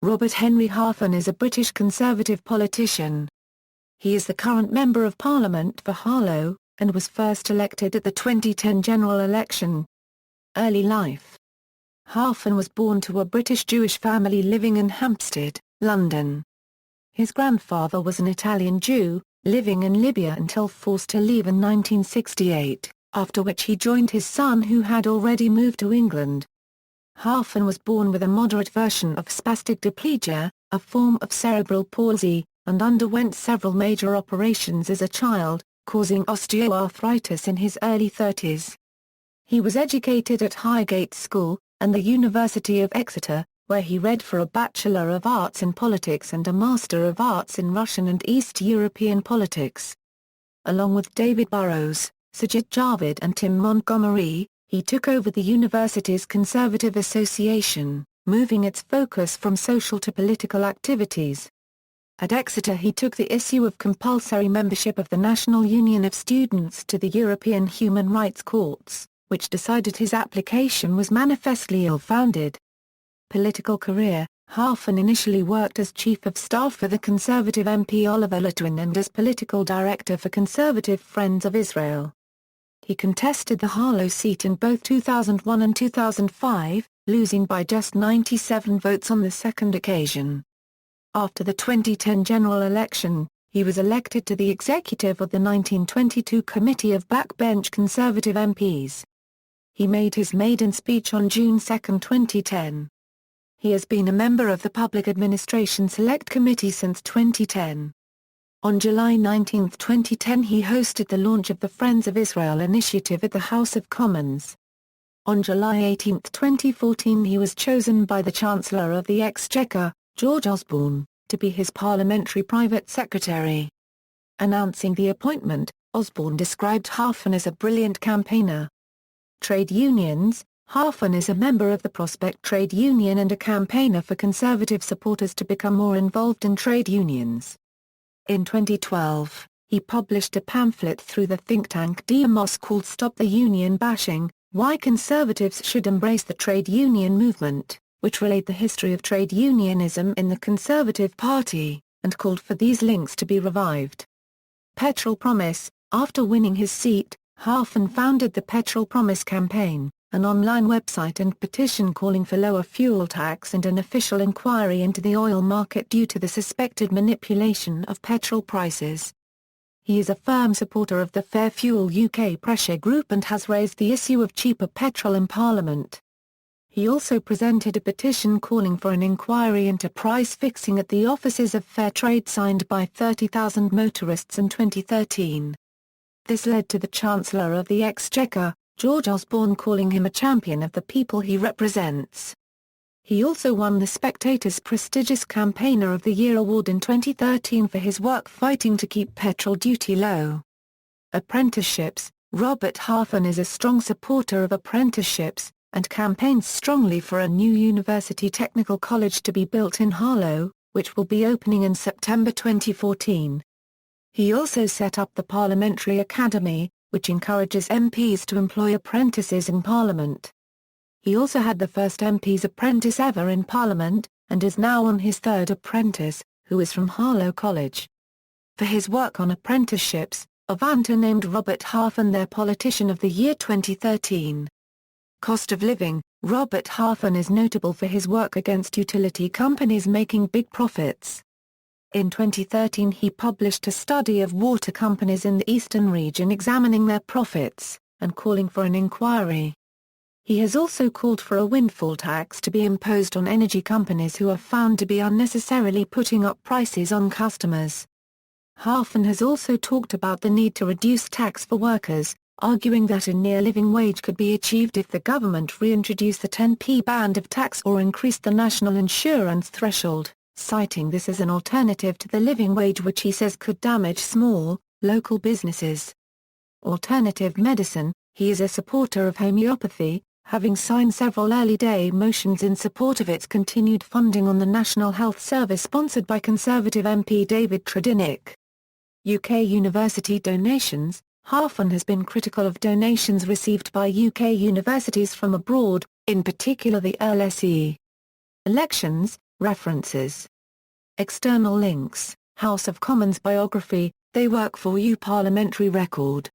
Robert Henry Halfon is a British Conservative politician. He is the current Member of Parliament for Harlow, and was first elected at the 2010 general election. Early life. Halfon was born to a British Jewish family living in Hampstead, London. His grandfather was an Italian Jew, living in Libya until forced to leave in 1968, after which he joined his son who had already moved to England. Halfon was born with a moderate version of spastic diplegia, a form of cerebral palsy, and underwent several major operations as a child, causing osteoarthritis in his early 30s. He was educated at Highgate School, and the University of Exeter, where he read for a Bachelor of Arts in Politics and a Master of Arts in Russian and East European Politics. Along with David Burrows, Sajid Javid and Tim Montgomery, he took over the university's Conservative Association, moving its focus from social to political activities. At Exeter he took the issue of compulsory membership of the National Union of Students to the European Human Rights Courts, which decided his application was manifestly ill-founded. Political career. Halfon initially worked as Chief of Staff for the Conservative MP Oliver Letwin and as Political Director for Conservative Friends of Israel. He contested the Harlow seat in both 2001 and 2005, losing by just 97 votes on the second occasion. After the 2010 general election, he was elected to the executive of the 1922 Committee of Backbench Conservative MPs. He made his maiden speech on June 2, 2010. He has been a member of the Public Administration Select Committee since 2010. On July 19, 2010 he hosted the launch of the Friends of Israel initiative at the House of Commons. On July 18, 2014 he was chosen by the Chancellor of the Exchequer, George Osborne, to be his parliamentary private secretary. Announcing the appointment, Osborne described Halfon as a brilliant campaigner. Trade unions. Halfon is a member of the Prospect Trade Union and a campaigner for Conservative supporters to become more involved in trade unions. In 2012, he published a pamphlet through the think tank Demos called Stop the Union Bashing, Why Conservatives Should Embrace the Trade Union Movement, which relayed the history of trade unionism in the Conservative Party, and called for these links to be revived. Petrol Promise. After winning his seat, Halfon founded the Petrol Promise campaign, an online website and petition calling for lower fuel tax and an official inquiry into the oil market due to the suspected manipulation of petrol prices. He is a firm supporter of the Fair Fuel UK pressure group and has raised the issue of cheaper petrol in Parliament. He also presented a petition calling for an inquiry into price fixing at the offices of Fair Trade signed by 30,000 motorists in 2013. This led to the Chancellor of the Exchequer, George Osborne, calling him a champion of the people he represents. He also won the Spectator's prestigious Campaigner of the Year award in 2013 for his work fighting to keep petrol duty low. Apprenticeships. Robert Halfon is a strong supporter of apprenticeships, and campaigns strongly for a new university technical college to be built in Harlow, which will be opening in September 2014. He also set up the Parliamentary Academy, which encourages MPs to employ apprentices in Parliament. He also had the first MP's apprentice ever in Parliament, and is now on his third apprentice, who is from Harlow College. For his work on apprenticeships, Avanta named Robert Halfon their Politician of the Year 2013. Cost of living. Robert Halfon is notable for his work against utility companies making big profits. In 2013 he published a study of water companies in the eastern region examining their profits, and calling for an inquiry. He has also called for a windfall tax to be imposed on energy companies who are found to be unnecessarily putting up prices on customers. Halfon has also talked about the need to reduce tax for workers, arguing that a near living wage could be achieved if the government reintroduced the 10p band of tax or increased the national insurance threshold, citing this as an alternative to the living wage which he says could damage small, local businesses. Alternative medicine. He is a supporter of homeopathy, having signed several early day motions in support of its continued funding on the National Health Service sponsored by Conservative MP David Tredinnick. UK university donations. Halfon has been critical of donations received by UK universities from abroad, in particular the LSE. Elections. References. External links: House of Commons biography, They Work For You Parliamentary record.